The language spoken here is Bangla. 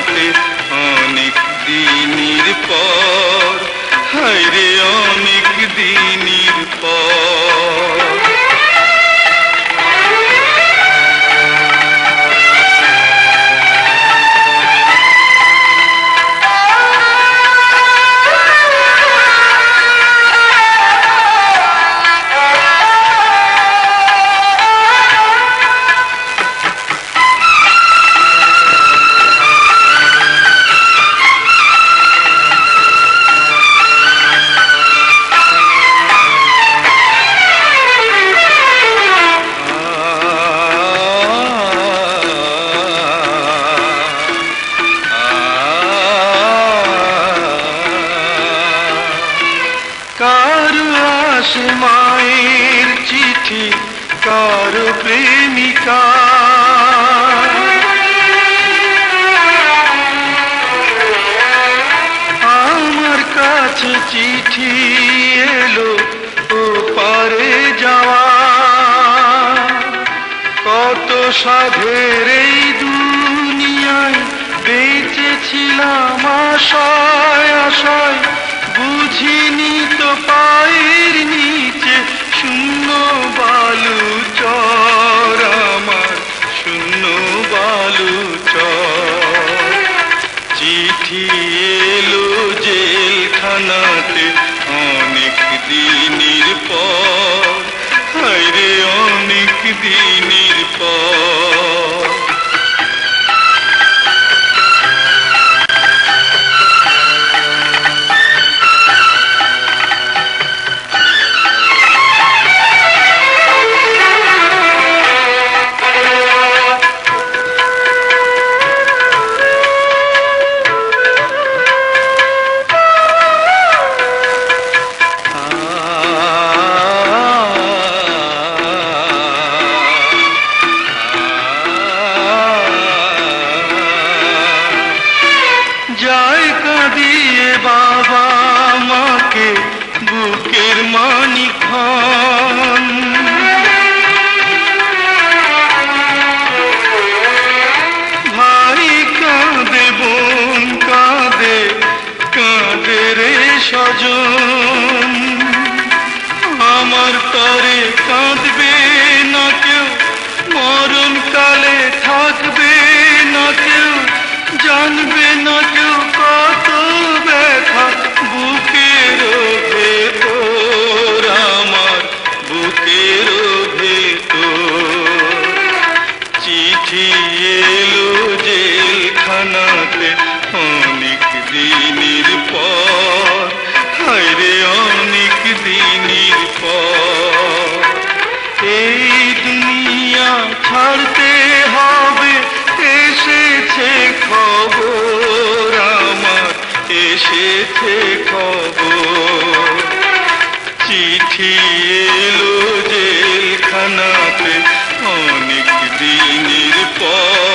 জেলখানাতে অনেক দিনের পর, হায় রে অনেক দিনের পর। কারো আসে মায়ের চিঠি, কারো প্রেমিকা, আমার কাছে চিঠি এলো ও পারে যাওয়া। কত সাধের এই দুনিয়ায় বেঁচেছিলাম আশায় আশায়, বুঝিনি তো পায়ের নিচে শূন্য বালু চর, আমার শূন্য বালু চর। চিঠি এলো জেলখানাতে অনেক দিনের পর, হায় রে অনেক দিনের পর। যায় কাঁদিয়ে বাবা মাকে বুকের মানিকখান, ভাই কাঁদে বোন কাঁদে কাঁদে রে স্বজন। আমার তরে কাঁদবে না কেউ, মরণকালে থাকবে না কেউ, জানবে না কেউ কত ব্যথা বুকের ভেতর, আমার বুকের ভেতর। চিঠি এলো জেলখানাতে অনেক দিনের পর, হায় রে অনেক দিনের পর। এই দুনিয়া ছাড়তে হবে, এসেছে খবর আমার, এসেছে খবর। চিঠি এলো জেলখানাতে অনেক দিনের পর।